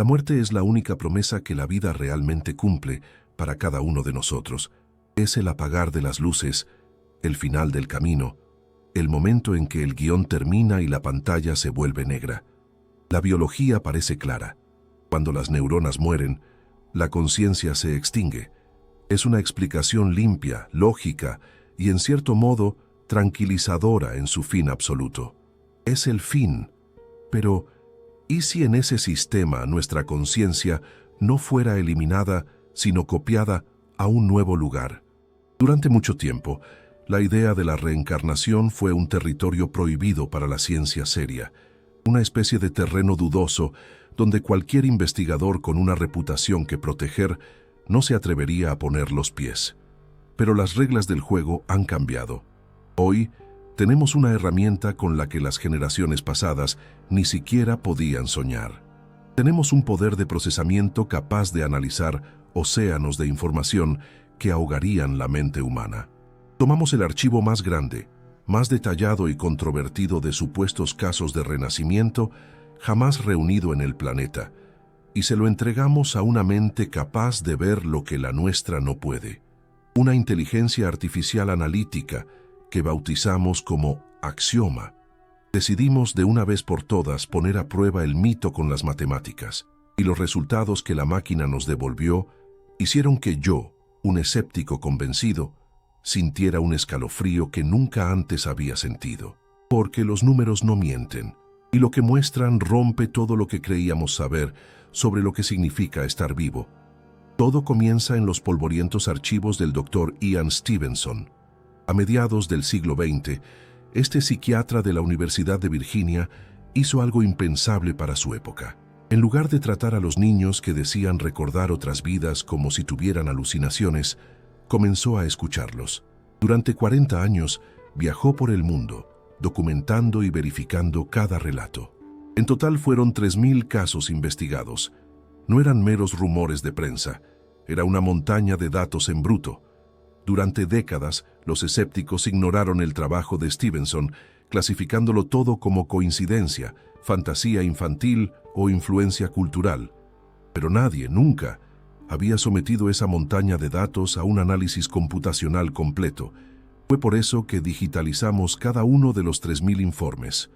La muerte es la única promesa que la vida realmente cumple para cada uno de nosotros. Es el apagar de las luces, el final del camino, el momento en que el guión termina y la pantalla se vuelve negra. La biología parece clara. Cuando las neuronas mueren, la conciencia se extingue. Es una explicación limpia, lógica y en cierto modo tranquilizadora en su fin absoluto. Es el fin. Pero, ¿y si en ese sistema nuestra conciencia no fuera eliminada, sino copiada a un nuevo lugar? Durante mucho tiempo, la idea de la reencarnación fue un territorio prohibido para la ciencia seria, una especie de terreno dudoso donde cualquier investigador con una reputación que proteger no se atrevería a poner los pies. Pero las reglas del juego han cambiado. Hoy, tenemos una herramienta con la que las generaciones pasadas ni siquiera podían soñar. Tenemos un poder de procesamiento capaz de analizar océanos de información que ahogarían la mente humana. Tomamos el archivo más grande, más detallado y controvertido de supuestos casos de renacimiento jamás reunido en el planeta, y se lo entregamos a una mente capaz de ver lo que la nuestra no puede. Una inteligencia artificial analítica que bautizamos como axioma. Decidimos de una vez por todas poner a prueba el mito con las matemáticas, y los resultados que la máquina nos devolvió hicieron que yo, un escéptico convencido, sintiera un escalofrío que nunca antes había sentido. Porque los números no mienten, y lo que muestran rompe todo lo que creíamos saber sobre lo que significa estar vivo. Todo comienza en los polvorientos archivos del Dr. Ian Stevenson. A mediados del siglo XX, este psiquiatra de la Universidad de Virginia hizo algo impensable para su época. En lugar de tratar a los niños que decían recordar otras vidas como si tuvieran alucinaciones, comenzó a escucharlos. Durante 40 años viajó por el mundo, documentando y verificando cada relato. En total fueron 3.000 casos investigados. No eran meros rumores de prensa, era una montaña de datos en bruto. Durante décadas, los escépticos ignoraron el trabajo de Stevenson, clasificándolo todo como coincidencia, fantasía infantil o influencia cultural. Pero nadie, nunca, había sometido esa montaña de datos a un análisis computacional completo. Fue por eso que digitalizamos cada uno de los 3.000 informes.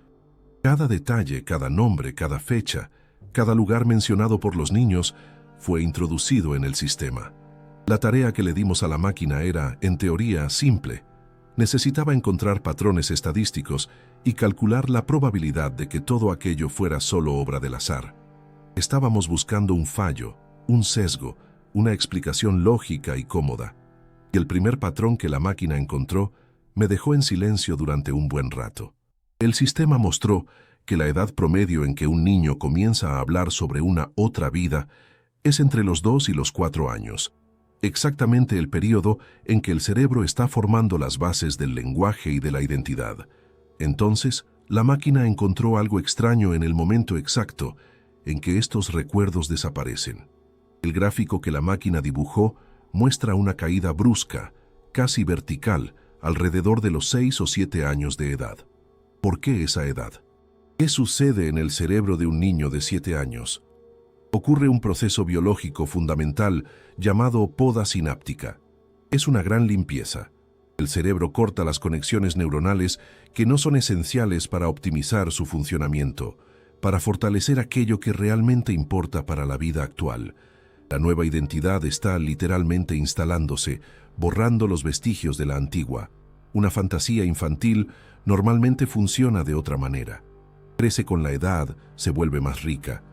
Cada detalle, cada nombre, cada fecha, cada lugar mencionado por los niños fue introducido en el sistema. La tarea que le dimos a la máquina era, en teoría, simple. Necesitaba encontrar patrones estadísticos y calcular la probabilidad de que todo aquello fuera solo obra del azar. Estábamos buscando un fallo, un sesgo, una explicación lógica y cómoda. Y el primer patrón que la máquina encontró me dejó en silencio durante un buen rato. El sistema mostró que la edad promedio en que un niño comienza a hablar sobre una otra vida es entre los 2 y los 4 años, exactamente el período en que el cerebro está formando las bases del lenguaje y de la identidad. Entonces, la máquina encontró algo extraño en el momento exacto en que estos recuerdos desaparecen. El gráfico que la máquina dibujó muestra una caída brusca, casi vertical, alrededor de los 6 o 7 años de edad. ¿Por qué esa edad? ¿Qué sucede en el cerebro de un niño de 7 años? Ocurre un proceso biológico fundamental llamado poda sináptica. Es una gran limpieza. El cerebro corta las conexiones neuronales que no son esenciales para optimizar su funcionamiento, para fortalecer aquello que realmente importa para la vida actual. La nueva identidad está literalmente instalándose, borrando los vestigios de la antigua. Una fantasía infantil normalmente funciona de otra manera. Crece con la edad, se vuelve más rica.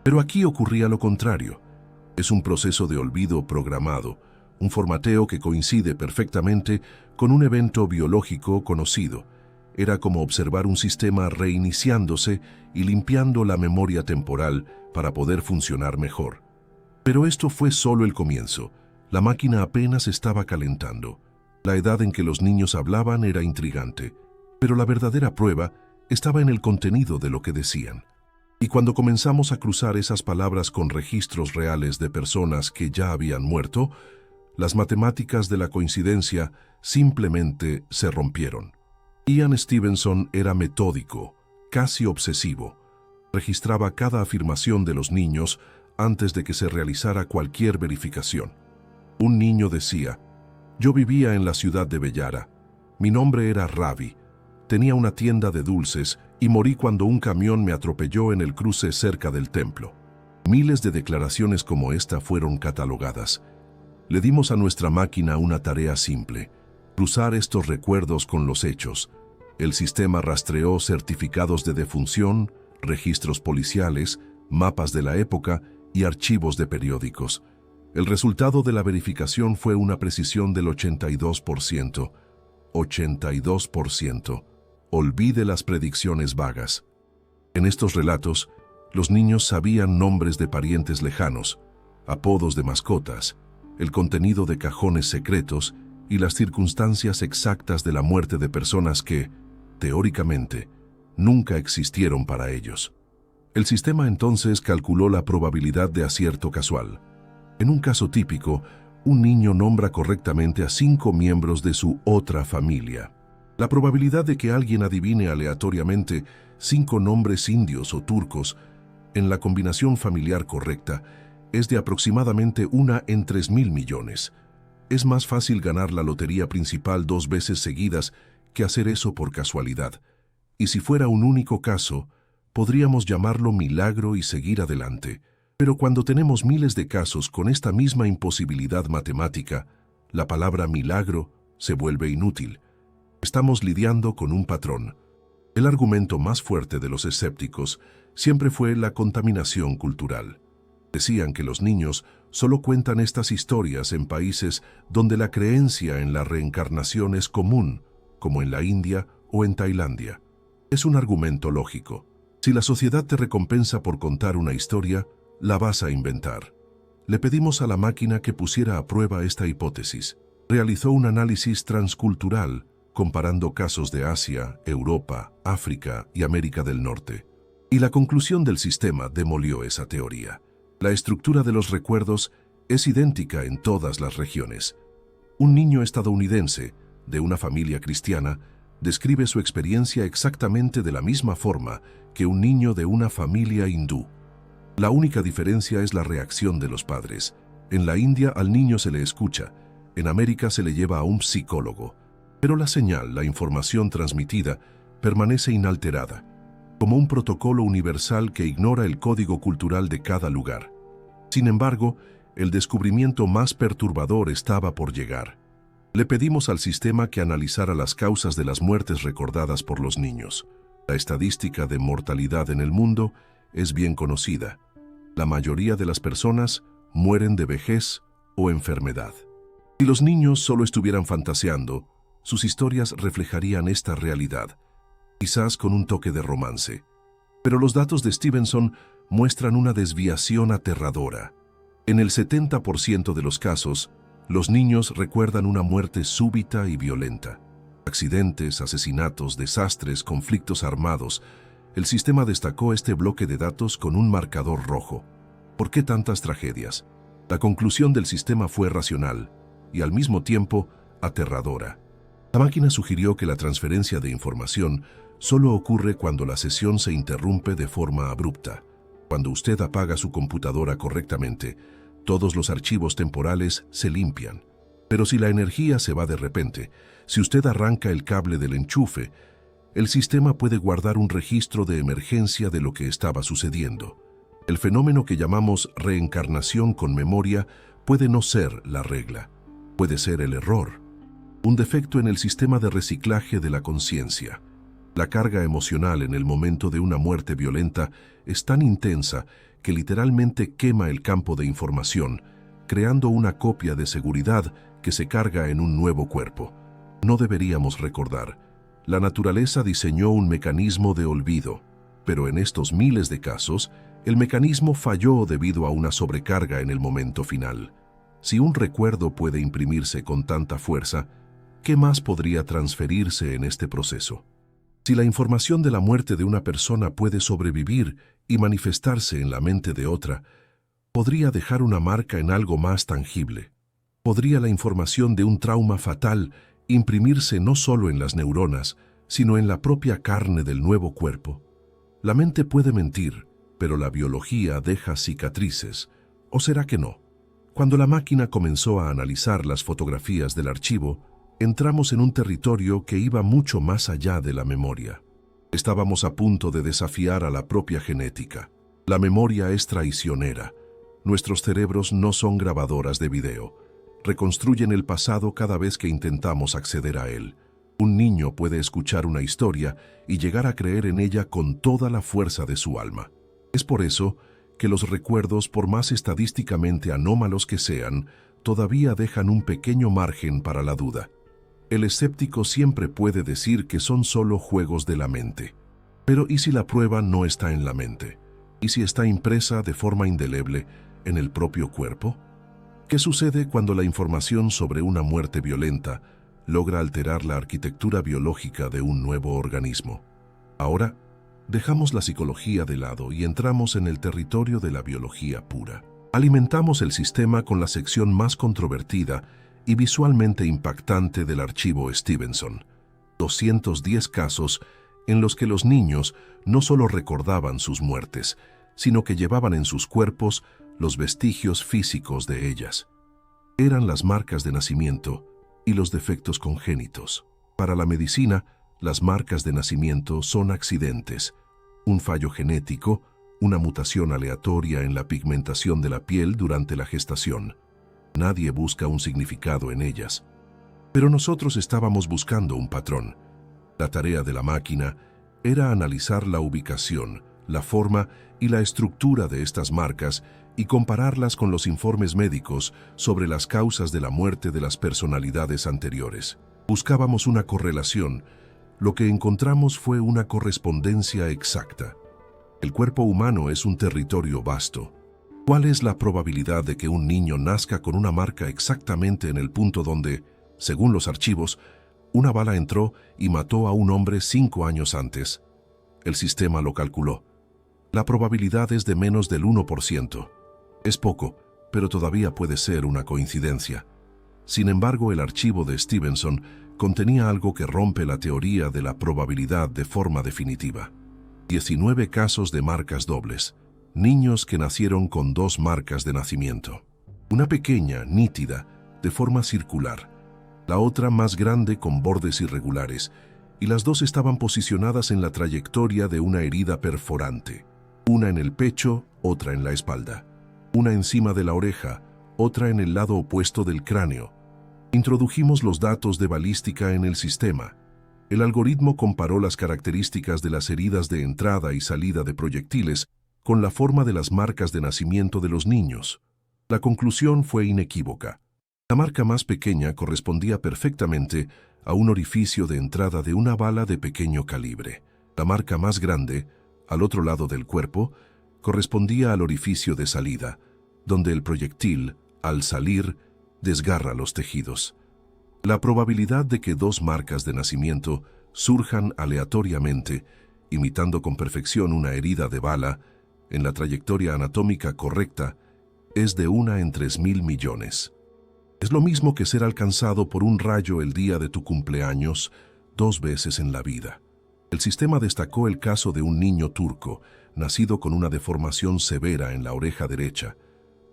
Pero aquí ocurría lo contrario. Es un proceso de olvido programado, un formateo que coincide perfectamente con un evento biológico conocido. Era como observar un sistema reiniciándose y limpiando la memoria temporal para poder funcionar mejor. Pero esto fue solo el comienzo. La máquina apenas estaba calentando. La edad en que los niños hablaban era intrigante, pero la verdadera prueba estaba en el contenido de lo que decían. Y cuando comenzamos a cruzar esas palabras con registros reales de personas que ya habían muerto, las matemáticas de la coincidencia simplemente se rompieron. Ian Stevenson era metódico, casi obsesivo. Registraba cada afirmación de los niños antes de que se realizara cualquier verificación. Un niño decía: yo vivía en la ciudad de Bellara. Mi nombre era Ravi. Tenía una tienda de dulces y morí cuando un camión me atropelló en el cruce cerca del templo. Miles de declaraciones como esta fueron catalogadas. Le dimos a nuestra máquina una tarea simple: cruzar estos recuerdos con los hechos. El sistema rastreó certificados de defunción, registros policiales, mapas de la época y archivos de periódicos. El resultado de la verificación fue una precisión del 82%. 82%. Olvide las predicciones vagas. En estos relatos, los niños sabían nombres de parientes lejanos, apodos de mascotas, el contenido de cajones secretos y las circunstancias exactas de la muerte de personas que, teóricamente, nunca existieron para ellos. El sistema entonces calculó la probabilidad de acierto casual. En un caso típico, un niño nombra correctamente a 5 miembros de su otra familia. La probabilidad de que alguien adivine aleatoriamente 5 nombres indios o turcos en la combinación familiar correcta es de aproximadamente 1 en 3.000 millones. Es más fácil ganar la lotería principal 2 veces seguidas que hacer eso por casualidad. Y si fuera un único caso, podríamos llamarlo milagro y seguir adelante. Pero cuando tenemos miles de casos con esta misma imposibilidad matemática, la palabra milagro se vuelve inútil. Estamos lidiando con un patrón. El argumento más fuerte de los escépticos siempre fue la contaminación cultural. Decían que los niños solo cuentan estas historias en países donde la creencia en la reencarnación es común, como en la India o en Tailandia. Es un argumento lógico. Si la sociedad te recompensa por contar una historia, la vas a inventar. Le pedimos a la máquina que pusiera a prueba esta hipótesis. Realizó un análisis transcultural, comparando casos de Asia, Europa, África y América del Norte. Y la conclusión del sistema demolió esa teoría. La estructura de los recuerdos es idéntica en todas las regiones. Un niño estadounidense, de una familia cristiana, describe su experiencia exactamente de la misma forma que un niño de una familia hindú. La única diferencia es la reacción de los padres. En la India al niño se le escucha, en América se le lleva a un psicólogo. Pero la señal, la información transmitida, permanece inalterada, como un protocolo universal que ignora el código cultural de cada lugar. Sin embargo, el descubrimiento más perturbador estaba por llegar. Le pedimos al sistema que analizara las causas de las muertes recordadas por los niños. La estadística de mortalidad en el mundo es bien conocida. La mayoría de las personas mueren de vejez o enfermedad. Si los niños solo estuvieran fantaseando, sus historias reflejarían esta realidad, quizás con un toque de romance. Pero los datos de Stevenson muestran una desviación aterradora. En el 70% de los casos, los niños recuerdan una muerte súbita y violenta. Accidentes, asesinatos, desastres, conflictos armados. El sistema destacó este bloque de datos con un marcador rojo. ¿Por qué tantas tragedias? La conclusión del sistema fue racional y al mismo tiempo aterradora. La máquina sugirió que la transferencia de información solo ocurre cuando la sesión se interrumpe de forma abrupta. Cuando usted apaga su computadora correctamente, todos los archivos temporales se limpian. Pero si la energía se va de repente, si usted arranca el cable del enchufe, el sistema puede guardar un registro de emergencia de lo que estaba sucediendo. El fenómeno que llamamos reencarnación con memoria puede no ser la regla, puede ser el error. Un defecto en el sistema de reciclaje de la conciencia. La carga emocional en el momento de una muerte violenta es tan intensa que literalmente quema el campo de información, creando una copia de seguridad que se carga en un nuevo cuerpo. No deberíamos recordar. La naturaleza diseñó un mecanismo de olvido, pero en estos miles de casos, el mecanismo falló debido a una sobrecarga en el momento final. Si un recuerdo puede imprimirse con tanta fuerza, ¿qué más podría transferirse en este proceso? Si la información de la muerte de una persona puede sobrevivir y manifestarse en la mente de otra, podría dejar una marca en algo más tangible. Podría la información de un trauma fatal imprimirse no solo en las neuronas, sino en la propia carne del nuevo cuerpo. La mente puede mentir, pero la biología deja cicatrices. ¿O será que no? Cuando la máquina comenzó a analizar las fotografías del archivo, entramos en un territorio que iba mucho más allá de la memoria. Estábamos a punto de desafiar a la propia genética. La memoria es traicionera. Nuestros cerebros no son grabadoras de video. Reconstruyen el pasado cada vez que intentamos acceder a él. Un niño puede escuchar una historia y llegar a creer en ella con toda la fuerza de su alma. Es por eso que los recuerdos, por más estadísticamente anómalos que sean, todavía dejan un pequeño margen para la duda. El escéptico siempre puede decir que son solo juegos de la mente. Pero ¿y si la prueba no está en la mente? ¿Y si está impresa de forma indeleble en el propio cuerpo? ¿Qué sucede cuando la información sobre una muerte violenta logra alterar la arquitectura biológica de un nuevo organismo? Ahora, dejamos la psicología de lado y entramos en el territorio de la biología pura. Alimentamos el sistema con la sección más controvertida y visualmente impactante del archivo Stevenson. 210 casos en los que los niños no solo recordaban sus muertes, sino que llevaban en sus cuerpos los vestigios físicos de ellas. Eran las marcas de nacimiento y los defectos congénitos. Para la medicina, las marcas de nacimiento son accidentes, un fallo genético, una mutación aleatoria en la pigmentación de la piel durante la gestación. Nadie busca un significado en ellas. Pero nosotros estábamos buscando un patrón. La tarea de la máquina era analizar la ubicación, la forma y la estructura de estas marcas y compararlas con los informes médicos sobre las causas de la muerte de las personalidades anteriores. Buscábamos una correlación. Lo que encontramos fue una correspondencia exacta. El cuerpo humano es un territorio vasto. ¿Cuál es la probabilidad de que un niño nazca con una marca exactamente en el punto donde, según los archivos, una bala entró y mató a un hombre 5 años antes? El sistema lo calculó. La probabilidad es de menos del 1%. Es poco, pero todavía puede ser una coincidencia. Sin embargo, el archivo de Stevenson contenía algo que rompe la teoría de la probabilidad de forma definitiva. 19 casos de marcas dobles. Niños que nacieron con 2 marcas de nacimiento. Una pequeña, nítida, de forma circular. La otra más grande con bordes irregulares, y las dos estaban posicionadas en la trayectoria de una herida perforante. Una en el pecho, otra en la espalda. Una encima de la oreja, otra en el lado opuesto del cráneo. Introdujimos los datos de balística en el sistema. El algoritmo comparó las características de las heridas de entrada y salida de proyectiles con la forma de las marcas de nacimiento de los niños. La conclusión fue inequívoca. La marca más pequeña correspondía perfectamente a un orificio de entrada de una bala de pequeño calibre. La marca más grande, al otro lado del cuerpo, correspondía al orificio de salida, donde el proyectil, al salir, desgarra los tejidos. La probabilidad de que 2 marcas de nacimiento surjan aleatoriamente, imitando con perfección una herida de bala, en la trayectoria anatómica correcta, es de 1 en 3.000 millones. Es lo mismo que ser alcanzado por un rayo el día de tu cumpleaños 2 veces en la vida. El sistema destacó el caso de un niño turco, nacido con una deformación severa en la oreja derecha.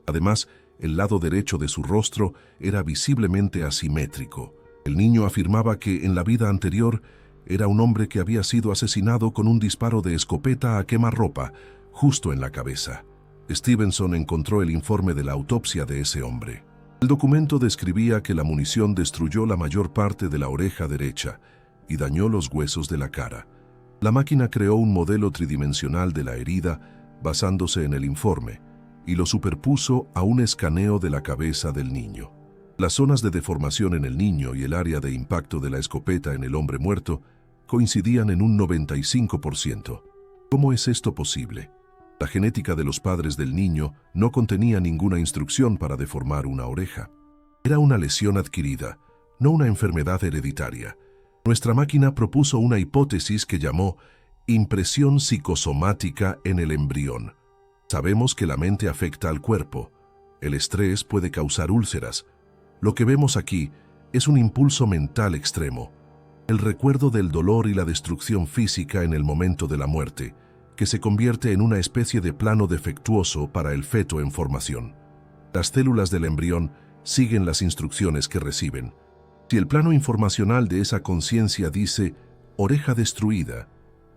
Además, el lado derecho de su rostro era visiblemente asimétrico. El niño afirmaba que en la vida anterior era un hombre que había sido asesinado con un disparo de escopeta a quemarropa, justo en la cabeza. Stevenson encontró el informe de la autopsia de ese hombre. El documento describía que la munición destruyó la mayor parte de la oreja derecha y dañó los huesos de la cara. La máquina creó un modelo tridimensional de la herida basándose en el informe y lo superpuso a un escaneo de la cabeza del niño. Las zonas de deformación en el niño y el área de impacto de la escopeta en el hombre muerto coincidían en un 95%. ¿Cómo es esto posible? La genética de los padres del niño no contenía ninguna instrucción para deformar una oreja. Era una lesión adquirida, no una enfermedad hereditaria. Nuestra máquina propuso una hipótesis que llamó impresión psicosomática en el embrión. Sabemos que la mente afecta al cuerpo. El estrés puede causar úlceras. Lo que vemos aquí es un impulso mental extremo, el recuerdo del dolor y la destrucción física en el momento de la muerte, que se convierte en una especie de plano defectuoso para el feto en formación. Las células del embrión siguen las instrucciones que reciben. Si el plano informacional de esa conciencia dice oreja destruida,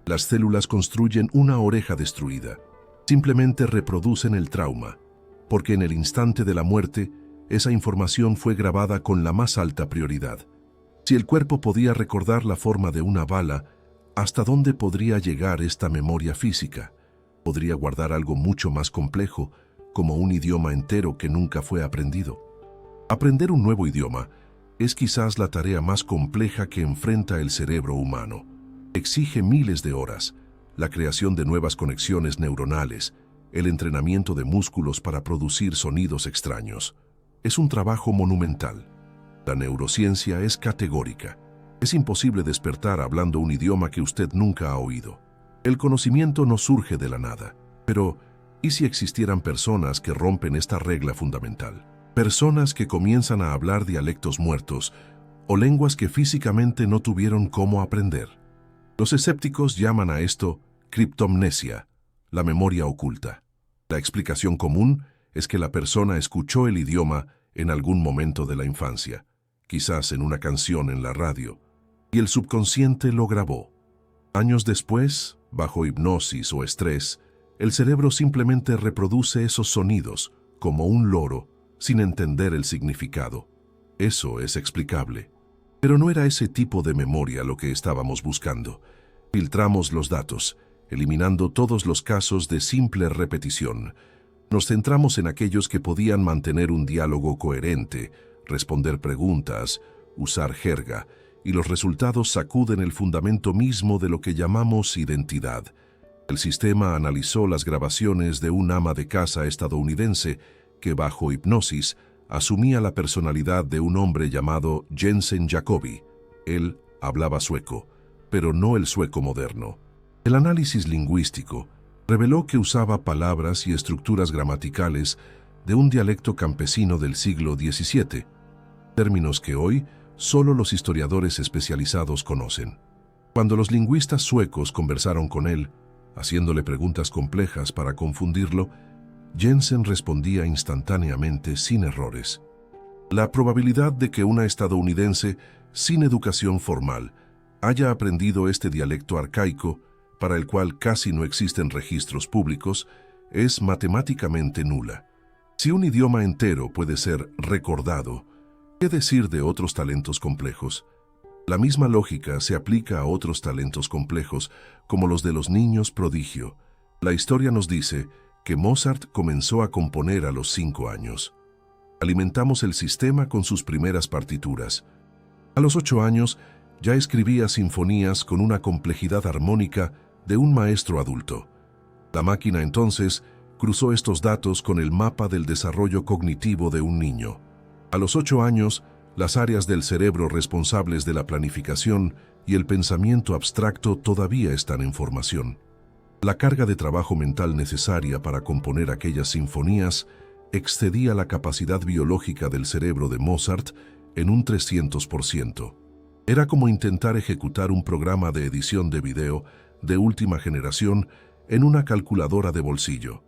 las células construyen una oreja destruida. Simplemente reproducen el trauma, porque en el instante de la muerte, esa información fue grabada con la más alta prioridad. Si el cuerpo podía recordar la forma de una bala, ¿hasta dónde podría llegar esta memoria física? Podría guardar algo mucho más complejo, como un idioma entero que nunca fue aprendido. Aprender un nuevo idioma es quizás la tarea más compleja que enfrenta el cerebro humano. Exige miles de horas, la creación de nuevas conexiones neuronales, el entrenamiento de músculos para producir sonidos extraños. Es un trabajo monumental. La neurociencia es categórica. Es imposible despertar hablando un idioma que usted nunca ha oído. El conocimiento no surge de la nada. Pero, ¿y si existieran personas que rompen esta regla fundamental? Personas que comienzan a hablar dialectos muertos o lenguas que físicamente no tuvieron cómo aprender. Los escépticos llaman a esto criptomnesia, la memoria oculta. La explicación común es que la persona escuchó el idioma en algún momento de la infancia, quizás en una canción en la radio, y el subconsciente lo grabó. Años después, bajo hipnosis o estrés, el cerebro simplemente reproduce esos sonidos, como un loro, sin entender el significado. Eso es explicable. Pero no era ese tipo de memoria lo que estábamos buscando. Filtramos los datos, eliminando todos los casos de simple repetición. Nos centramos en aquellos que podían mantener un diálogo coherente, responder preguntas, usar jerga, y los resultados sacuden el fundamento mismo de lo que llamamos identidad. El sistema analizó las grabaciones de un ama de casa estadounidense que bajo hipnosis asumía la personalidad de un hombre llamado Jensen Jacobi. Él hablaba sueco, pero no el sueco moderno. El análisis lingüístico reveló que usaba palabras y estructuras gramaticales de un dialecto campesino del siglo XVII, términos que hoy solo los historiadores especializados conocen. Cuando los lingüistas suecos conversaron con él, haciéndole preguntas complejas para confundirlo, Jensen respondía instantáneamente sin errores. La probabilidad de que una estadounidense sin educación formal haya aprendido este dialecto arcaico, para el cual casi no existen registros públicos, es matemáticamente nula. Si un idioma entero puede ser recordado, ¿qué decir de otros talentos complejos? La misma lógica se aplica a otros talentos complejos, como los de los niños prodigio. La historia nos dice que Mozart comenzó a componer a los 5 años. Alimentamos el sistema con sus primeras partituras. A los 8 años ya escribía sinfonías con una complejidad armónica de un maestro adulto. La máquina entonces cruzó estos datos con el mapa del desarrollo cognitivo de un niño. A los 8 años, las áreas del cerebro responsables de la planificación y el pensamiento abstracto todavía están en formación. La carga de trabajo mental necesaria para componer aquellas sinfonías excedía la capacidad biológica del cerebro de Mozart en un 300%. Era como intentar ejecutar un programa de edición de video de última generación en una calculadora de bolsillo.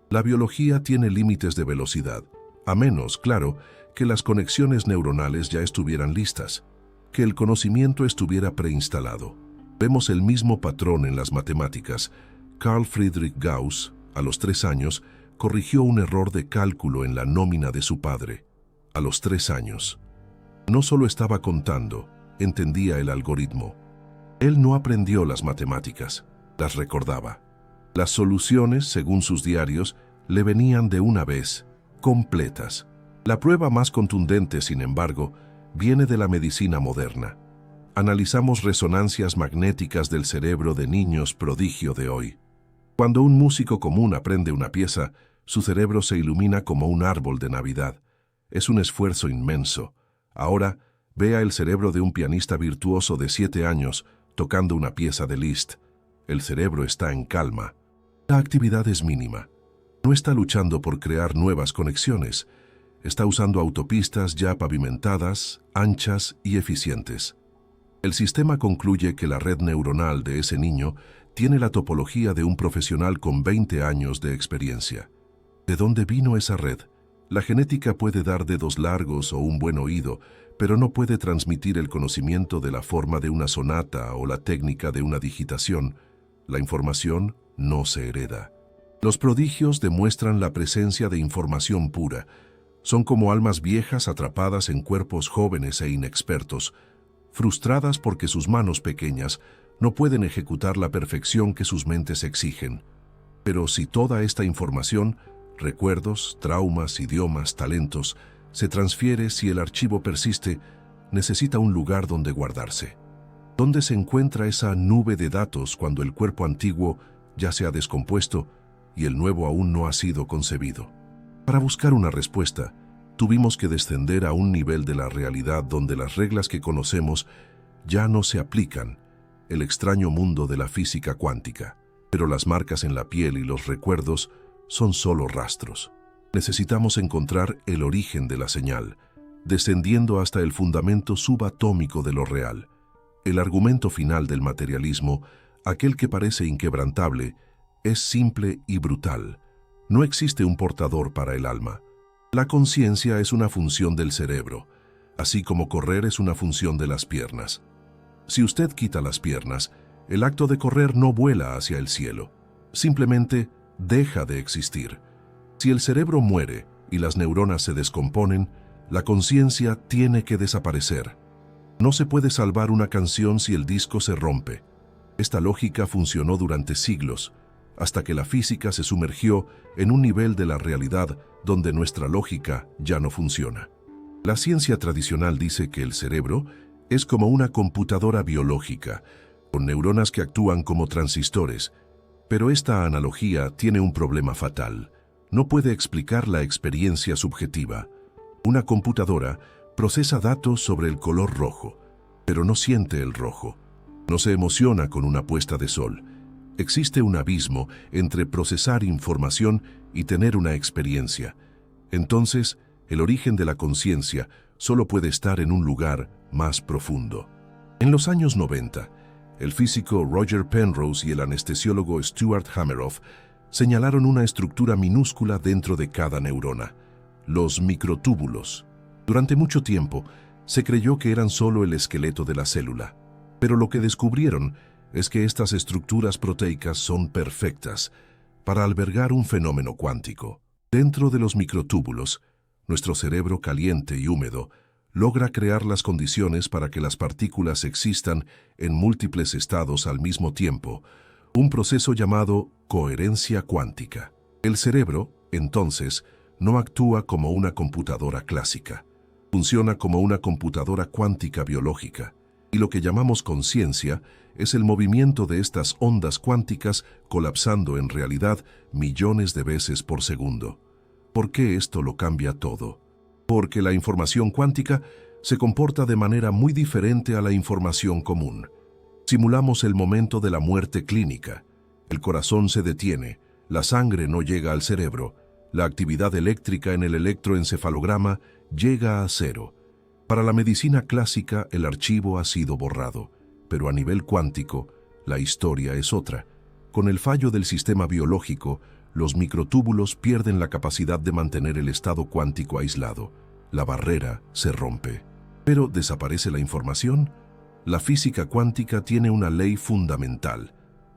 La biología tiene límites de velocidad, a menos, claro, que las conexiones neuronales ya estuvieran listas, que el conocimiento estuviera preinstalado. Vemos el mismo patrón en las matemáticas. Carl Friedrich Gauss, a los 3 años, corrigió un error de cálculo en la nómina de su padre. A los 3 años. No solo estaba contando, entendía el algoritmo. Él no aprendió las matemáticas, las recordaba. Las soluciones, según sus diarios, le venían de una vez, completas. La prueba más contundente, sin embargo, viene de la medicina moderna. Analizamos resonancias magnéticas del cerebro de niños prodigio de hoy. Cuando un músico común aprende una pieza, su cerebro se ilumina como un árbol de Navidad. Es un esfuerzo inmenso. Ahora, vea el cerebro de un pianista virtuoso de 7 años tocando una pieza de Liszt. El cerebro está en calma. La actividad es mínima. No está luchando por crear nuevas conexiones. Está usando autopistas ya pavimentadas, anchas y eficientes. El sistema concluye que la red neuronal de ese niño tiene la topología de un profesional con 20 años de experiencia. ¿De dónde vino esa red? La genética puede dar dedos largos o un buen oído, pero no puede transmitir el conocimiento de la forma de una sonata o la técnica de una digitación. La información no se hereda. Los prodigios demuestran la presencia de información pura. Son como almas viejas atrapadas en cuerpos jóvenes e inexpertos, frustradas porque sus manos pequeñas no pueden ejecutar la perfección que sus mentes exigen. Pero si toda esta información, recuerdos, traumas, idiomas, talentos, se transfiere, si el archivo persiste, necesita un lugar donde guardarse. ¿Dónde se encuentra esa nube de datos cuando el cuerpo antiguo ya se ha descompuesto y el nuevo aún no ha sido concebido? Para buscar una respuesta, tuvimos que descender a un nivel de la realidad donde las reglas que conocemos ya no se aplican, el extraño mundo de la física cuántica. Pero las marcas en la piel y los recuerdos son solo rastros. Necesitamos encontrar el origen de la señal, descendiendo hasta el fundamento subatómico de lo real. El argumento final del materialismo, aquel que parece inquebrantable, es simple y brutal. No existe un portador para el alma. La conciencia es una función del cerebro, así como correr es una función de las piernas. Si usted quita las piernas, el acto de correr no vuela hacia el cielo, simplemente deja de existir. Si el cerebro muere y las neuronas se descomponen, la conciencia tiene que desaparecer. No se puede salvar una canción si el disco se rompe. Esta lógica funcionó durante siglos, hasta que la física se sumergió en un nivel de la realidad donde nuestra lógica ya no funciona. La ciencia tradicional dice que el cerebro es como una computadora biológica, con neuronas que actúan como transistores, pero esta analogía tiene un problema fatal. No puede explicar la experiencia subjetiva. Una computadora procesa datos sobre el color rojo, pero no siente el rojo. No se emociona con una puesta de sol. Existe un abismo entre procesar información y tener una experiencia. Entonces, el origen de la conciencia solo puede estar en un lugar más profundo. En los años 90, el físico Roger Penrose y el anestesiólogo Stuart Hameroff señalaron una estructura minúscula dentro de cada neurona, los microtúbulos. Durante mucho tiempo, se creyó que eran solo el esqueleto de la célula, pero lo que descubrieron es que estas estructuras proteicas son perfectas para albergar un fenómeno cuántico. Dentro de los microtúbulos, nuestro cerebro caliente y húmedo logra crear las condiciones para que las partículas existan en múltiples estados al mismo tiempo, un proceso llamado coherencia cuántica. El cerebro, entonces, no actúa como una computadora clásica. Funciona como una computadora cuántica biológica, y lo que llamamos conciencia es el movimiento de estas ondas cuánticas colapsando en realidad millones de veces por segundo. ¿Por qué esto lo cambia todo? Porque la información cuántica se comporta de manera muy diferente a la información común. Simulamos el momento de la muerte clínica. El corazón se detiene, la sangre no llega al cerebro, la actividad eléctrica en el electroencefalograma llega a cero. Para la medicina clásica, el archivo ha sido borrado, pero a nivel cuántico, la historia es otra. Con el fallo del sistema biológico, los microtúbulos pierden la capacidad de mantener el estado cuántico aislado. La barrera se rompe. ¿Pero desaparece la información? La física cuántica tiene una ley fundamental.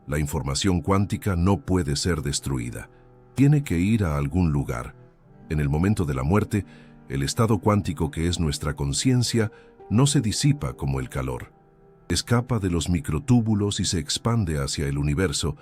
La información cuántica no puede ser destruida. Tiene que ir a algún lugar. En el momento de la muerte, el estado cuántico que es nuestra conciencia no se disipa como el calor. Escapa de los microtúbulos y se expande hacia el universo,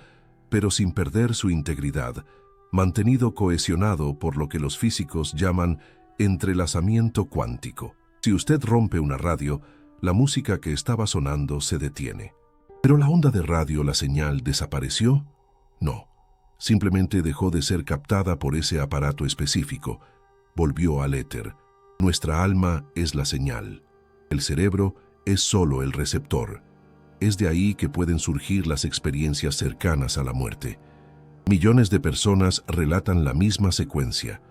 pero sin perder su integridad, mantenido cohesionado por lo que los físicos llaman entrelazamiento cuántico. Si usted rompe una radio, la música que estaba sonando se detiene. ¿Pero la onda de radio, la señal, desapareció? No, simplemente dejó de ser captada por ese aparato específico. Volvió al éter. Nuestra alma es la señal. El cerebro es solo el receptor. Es de ahí que pueden surgir las experiencias cercanas a la muerte. Millones de personas relatan la misma secuencia: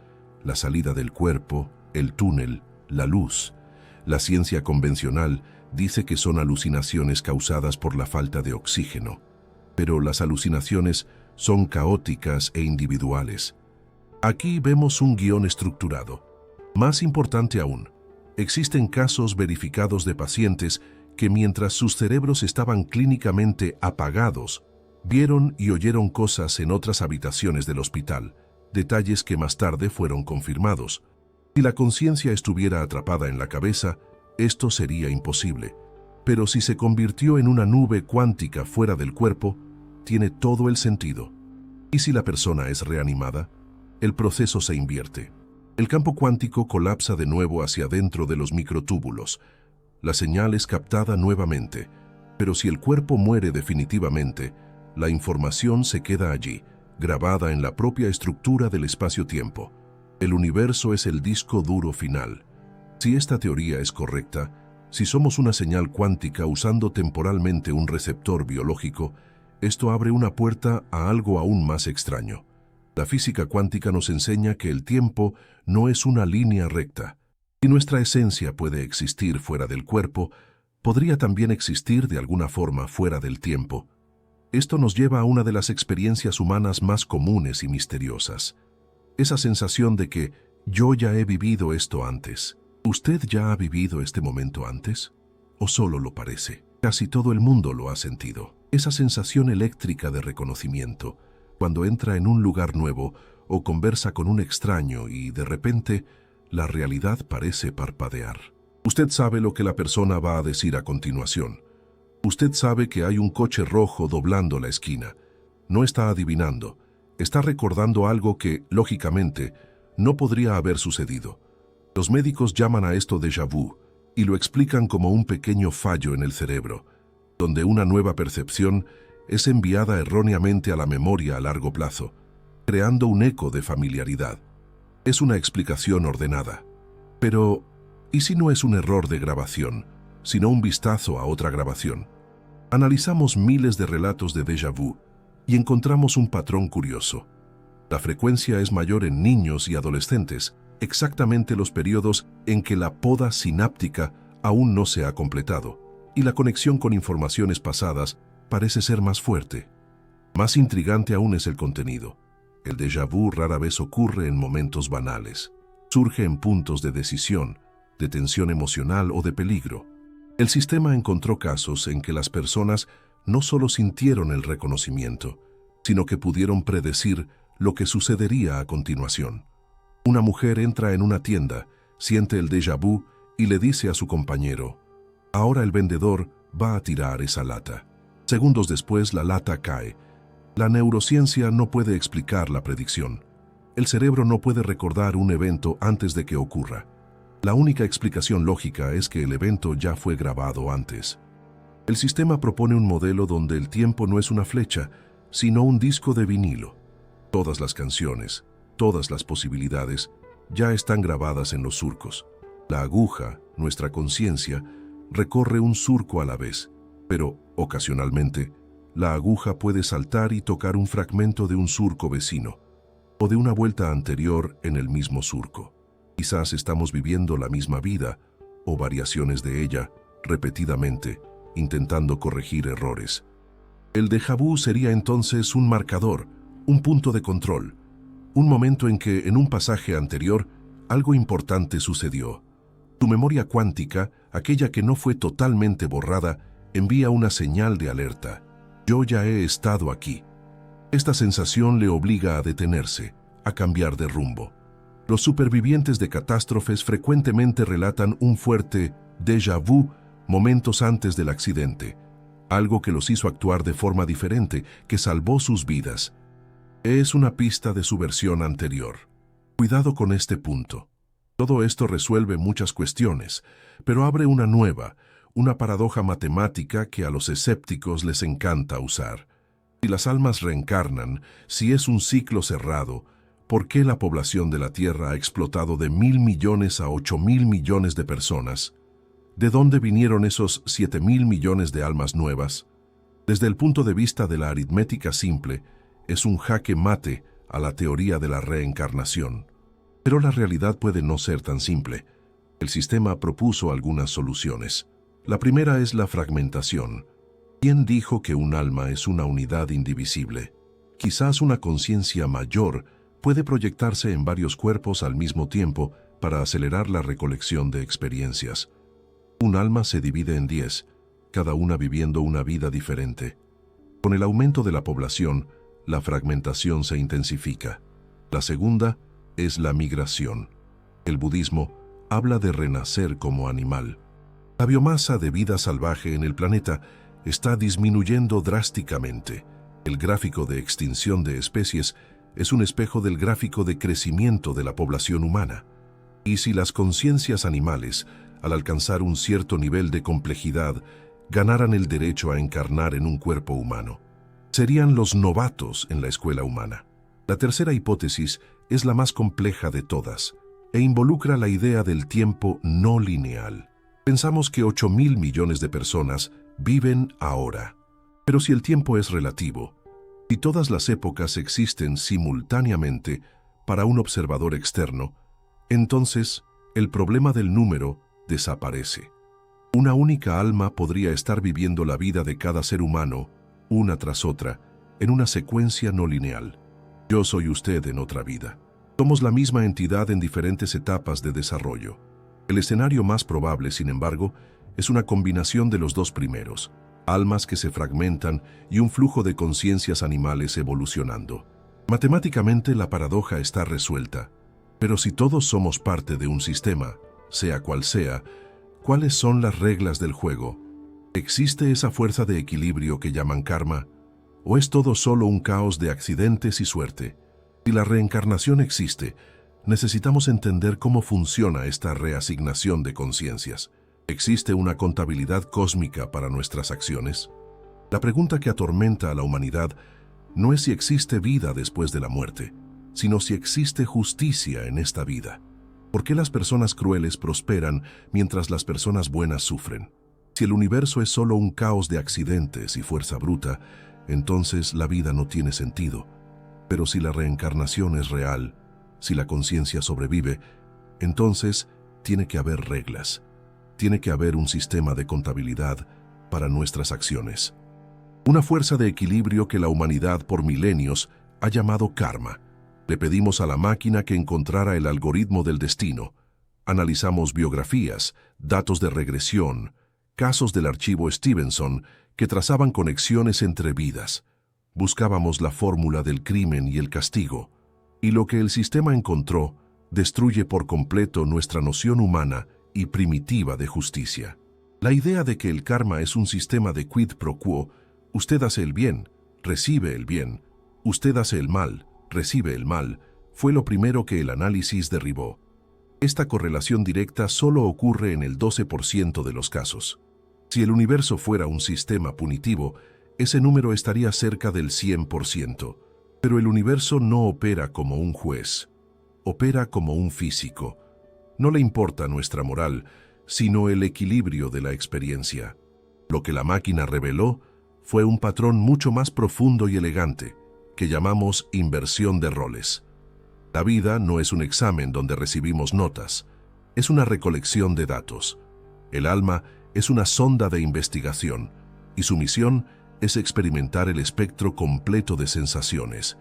la salida del cuerpo, el túnel, la luz. La ciencia convencional dice que son alucinaciones causadas por la falta de oxígeno. pero las alucinaciones son caóticas e individuales. Aquí vemos un guión estructurado. Más importante aún, existen casos verificados de pacientes que mientras sus cerebros estaban clínicamente apagados, vieron y oyeron cosas en otras habitaciones del hospital, detalles que más tarde fueron confirmados. Si la conciencia estuviera atrapada en la cabeza, esto sería imposible. Pero si se convirtió en una nube cuántica fuera del cuerpo, tiene todo el sentido. ¿Y si la persona es reanimada? El proceso se invierte. El campo cuántico colapsa de nuevo hacia dentro de los microtúbulos. La señal es captada nuevamente, pero si el cuerpo muere definitivamente, la información se queda allí, grabada en la propia estructura del espacio-tiempo. El universo es el disco duro final. Si esta teoría es correcta, si somos una señal cuántica usando temporalmente un receptor biológico, esto abre una puerta a algo aún más extraño. La física cuántica nos enseña que el tiempo no es una línea recta. Si nuestra esencia puede existir fuera del cuerpo, podría también existir de alguna forma fuera del tiempo. Esto nos lleva a una de las experiencias humanas más comunes y misteriosas. Esa sensación de que yo ya he vivido esto antes. ¿Usted ya ha vivido este momento antes? ¿O solo lo parece? Casi todo el mundo lo ha sentido. Esa sensación eléctrica de reconocimiento, cuando entra en un lugar nuevo o conversa con un extraño y de repente la realidad parece parpadear. Usted sabe lo que la persona va a decir a continuación. Usted sabe que hay un coche rojo doblando la esquina. No está adivinando. Está recordando algo que, lógicamente, no podría haber sucedido. Los médicos llaman a esto déjà vu y lo explican como un pequeño fallo en el cerebro, donde una nueva percepción es enviada erróneamente a la memoria a largo plazo, creando un eco de familiaridad. Es una explicación ordenada. Pero, ¿y si no es un error de grabación, sino un vistazo a otra grabación? Analizamos miles de relatos de déjà vu y encontramos un patrón curioso. La frecuencia es mayor en niños y adolescentes, exactamente los periodos en que la poda sináptica aún no se ha completado, y la conexión con informaciones pasadas parece ser más fuerte. Más intrigante aún es el contenido. El déjà vu rara vez ocurre en momentos banales. Surge en puntos de decisión, de tensión emocional o de peligro. El sistema encontró casos en que las personas no solo sintieron el reconocimiento, sino que pudieron predecir lo que sucedería a continuación. Una mujer entra en una tienda, siente el déjà vu y le dice a su compañero: ahora el vendedor va a tirar esa lata. Segundos después la lata cae. La neurociencia no puede explicar la predicción. El cerebro no puede recordar un evento antes de que ocurra. La única explicación lógica es que el evento ya fue grabado antes. El sistema propone un modelo donde el tiempo no es una flecha, sino un disco de vinilo. Todas las canciones, todas las posibilidades, ya están grabadas en los surcos. La aguja, nuestra conciencia, recorre un surco a la vez, pero, ocasionalmente, la aguja puede saltar y tocar un fragmento de un surco vecino, o de una vuelta anterior en el mismo surco. Quizás estamos viviendo la misma vida, o variaciones de ella, repetidamente, intentando corregir errores. El déjà vu sería entonces un marcador, un punto de control, un momento en que, en un pasaje anterior, algo importante sucedió. Tu memoria cuántica, aquella que no fue totalmente borrada, envía una señal de alerta. Yo ya he estado aquí. Esta sensación le obliga a detenerse, a cambiar de rumbo. Los supervivientes de catástrofes frecuentemente relatan un fuerte déjà vu momentos antes del accidente, algo que los hizo actuar de forma diferente, que salvó sus vidas. Es una pista de su versión anterior. Cuidado con este punto. Todo esto resuelve muchas cuestiones, pero abre una nueva, una paradoja matemática que a los escépticos les encanta usar. Si las almas reencarnan, si es un ciclo cerrado, ¿por qué la población de la Tierra ha explotado de 1.000 millones a 8.000 millones de personas? ¿De dónde vinieron esos 7.000 millones de almas nuevas? Desde el punto de vista de la aritmética simple, es un jaque mate a la teoría de la reencarnación. Pero la realidad puede no ser tan simple. El sistema propuso algunas soluciones. La primera es la fragmentación. ¿Quién dijo que un alma es una unidad indivisible? Quizás una conciencia mayor puede proyectarse en varios cuerpos al mismo tiempo para acelerar la recolección de experiencias. Un alma se divide en 10, cada una viviendo una vida diferente. Con el aumento de la población, la fragmentación se intensifica. La segunda es la migración. El budismo habla de renacer como animal. La biomasa de vida salvaje en el planeta está disminuyendo drásticamente. El gráfico de extinción de especies es un espejo del gráfico de crecimiento de la población humana. Y si las conciencias animales, al alcanzar un cierto nivel de complejidad, ganaran el derecho a encarnar en un cuerpo humano, serían los novatos en la escuela humana. La tercera hipótesis es la más compleja de todas e involucra la idea del tiempo no lineal. Pensamos que 8.000 millones de personas viven ahora. Pero si el tiempo es relativo, y todas las épocas existen simultáneamente para un observador externo, entonces el problema del número desaparece. Una única alma podría estar viviendo la vida de cada ser humano, una tras otra, en una secuencia no lineal. Yo soy usted en otra vida. Somos la misma entidad en diferentes etapas de desarrollo. El escenario más probable, sin embargo, es una combinación de los dos primeros, almas que se fragmentan y un flujo de conciencias animales evolucionando. Matemáticamente la paradoja está resuelta, pero si todos somos parte de un sistema, sea cual sea, ¿cuáles son las reglas del juego? ¿Existe esa fuerza de equilibrio que llaman karma? ¿O es todo solo un caos de accidentes y suerte? Si la reencarnación existe, necesitamos entender cómo funciona esta reasignación de conciencias. ¿Existe una contabilidad cósmica para nuestras acciones? La pregunta que atormenta a la humanidad no es si existe vida después de la muerte, sino si existe justicia en esta vida. ¿Por qué las personas crueles prosperan mientras las personas buenas sufren? Si el universo es solo un caos de accidentes y fuerza bruta, entonces la vida no tiene sentido. Pero si la reencarnación es real, si la conciencia sobrevive, entonces tiene que haber reglas. Tiene que haber un sistema de contabilidad para nuestras acciones. Una fuerza de equilibrio que la humanidad por milenios ha llamado karma. Le pedimos a la máquina que encontrara el algoritmo del destino. Analizamos biografías, datos de regresión, casos del archivo Stevenson que trazaban conexiones entre vidas. Buscábamos la fórmula del crimen y el castigo. Y lo que el sistema encontró destruye por completo nuestra noción humana y primitiva de justicia. La idea de que el karma es un sistema de quid pro quo, usted hace el bien, recibe el bien, usted hace el mal, recibe el mal, fue lo primero que el análisis derribó. Esta correlación directa solo ocurre en el 12% de los casos. Si el universo fuera un sistema punitivo, ese número estaría cerca del 100%. Pero el universo no opera como un juez, opera como un físico. No le importa nuestra moral, sino el equilibrio de la experiencia. Lo que la máquina reveló fue un patrón mucho más profundo y elegante, que llamamos inversión de roles. La vida no es un examen donde recibimos notas, es una recolección de datos. El alma es una sonda de investigación, y su misión es experimentar el espectro completo de sensaciones.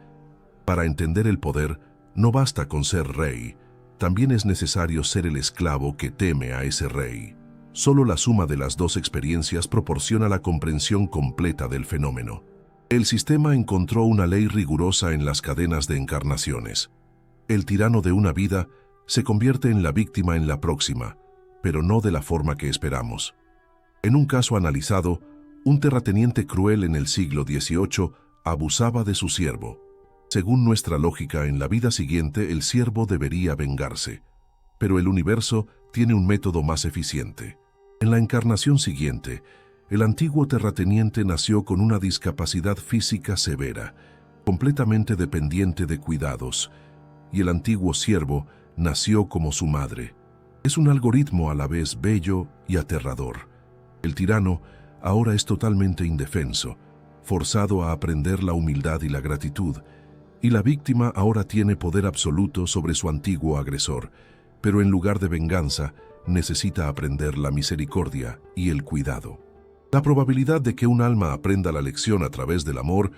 Para entender el poder, no basta con ser rey, también es necesario ser el esclavo que teme a ese rey. Solo la suma de las dos experiencias proporciona la comprensión completa del fenómeno. El sistema encontró una ley rigurosa en las cadenas de encarnaciones. El tirano de una vida se convierte en la víctima en la próxima, pero no de la forma que esperamos. En un caso analizado, un terrateniente cruel en el siglo XVIII abusaba de su siervo. Según nuestra lógica, en la vida siguiente el siervo debería vengarse, pero el universo tiene un método más eficiente. En la encarnación siguiente, el antiguo terrateniente nació con una discapacidad física severa, completamente dependiente de cuidados, y el antiguo siervo nació como su madre. Es un algoritmo a la vez bello y aterrador. El tirano ahora es totalmente indefenso, forzado a aprender la humildad y la gratitud, y la víctima ahora tiene poder absoluto sobre su antiguo agresor, pero en lugar de venganza, necesita aprender la misericordia y el cuidado. La probabilidad de que un alma aprenda la lección a través del amor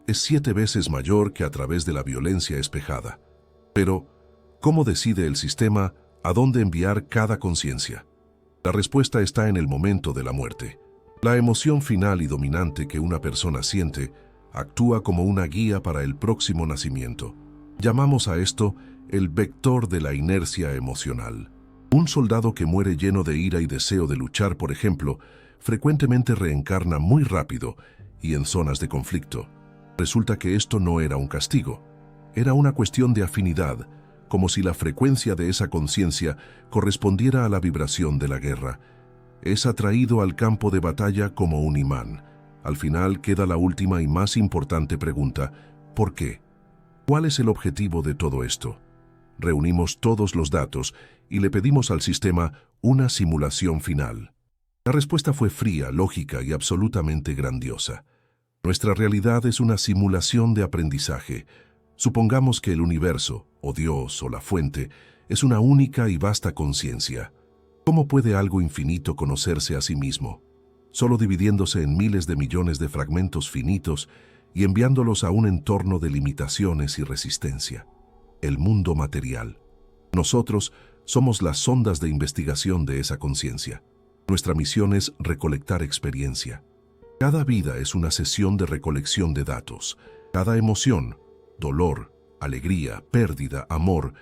es 7 veces mayor que a través de la violencia espejada. Pero, ¿cómo decide el sistema a dónde enviar cada conciencia? La respuesta está en el momento de la muerte. La emoción final y dominante que una persona siente actúa como una guía para el próximo nacimiento. Llamamos a esto el vector de la inercia emocional. Un soldado que muere lleno de ira y deseo de luchar, por ejemplo, frecuentemente reencarna muy rápido y en zonas de conflicto. Resulta que esto no era un castigo, era una cuestión de afinidad, como si la frecuencia de esa conciencia correspondiera a la vibración de la guerra. Es atraído al campo de batalla como un imán. Al final queda la última y más importante pregunta: ¿por qué? ¿Cuál es el objetivo de todo esto? Reunimos todos los datos y le pedimos al sistema una simulación final. La respuesta fue fría, lógica y absolutamente grandiosa. Nuestra realidad es una simulación de aprendizaje. Supongamos que el universo, o Dios, o la fuente, es una única y vasta conciencia. ¿Cómo puede algo infinito conocerse a sí mismo? Solo dividiéndose en miles de millones de fragmentos finitos y enviándolos a un entorno de limitaciones y resistencia. El mundo material. Nosotros somos las sondas de investigación de esa conciencia. Nuestra misión es recolectar experiencia. Cada vida es una sesión de recolección de datos. Cada emoción, dolor, alegría, pérdida, amor,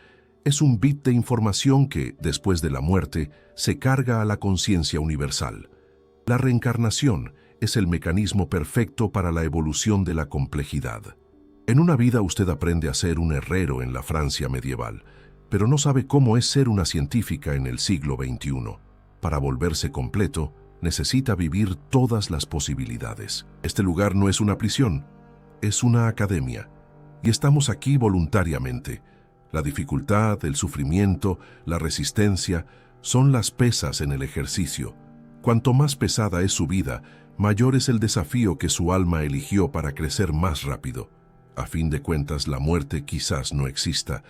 es un bit de información que, después de la muerte, se carga a la conciencia universal. La reencarnación es el mecanismo perfecto para la evolución de la complejidad. En una vida usted aprende a ser un herrero en la Francia medieval, pero no sabe cómo es ser una científica en el siglo XXI. Para volverse completo, necesita vivir todas las posibilidades. Este lugar no es una prisión, es una academia. Y estamos aquí voluntariamente. La dificultad, el sufrimiento, la resistencia son las pesas en el ejercicio. Cuanto más pesada es su vida, mayor es el desafío que su alma eligió para crecer más rápido. A fin de cuentas, la muerte quizás no exista.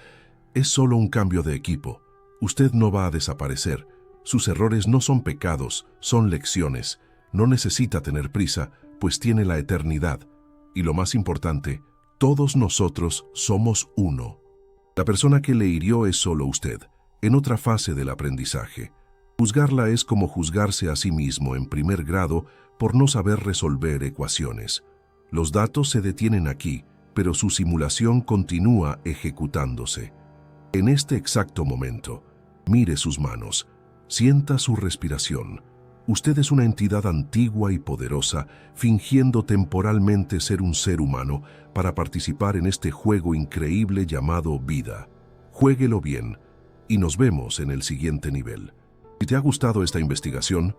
Es solo un cambio de equipo. Usted no va a desaparecer. Sus errores no son pecados, son lecciones. No necesita tener prisa, pues tiene la eternidad. Y lo más importante, todos nosotros somos uno. La persona que le hirió es solo usted, en otra fase del aprendizaje. Juzgarla es como juzgarse a sí mismo en primer grado por no saber resolver ecuaciones. Los datos se detienen aquí, pero su simulación continúa ejecutándose. En este exacto momento, mire sus manos. Sienta su respiración. Usted es una entidad antigua y poderosa, fingiendo temporalmente ser un ser humano para participar en este juego increíble llamado vida. Juéguelo bien y nos vemos en el siguiente nivel. Si te ha gustado esta investigación,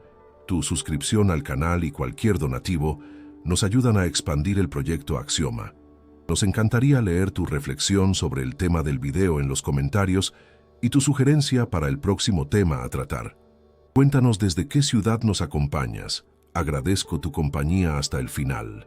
tu suscripción al canal y cualquier donativo nos ayudan a expandir el proyecto Axioma. Nos encantaría leer tu reflexión sobre el tema del video en los comentarios y tu sugerencia para el próximo tema a tratar. Cuéntanos desde qué ciudad nos acompañas. Agradezco tu compañía hasta el final.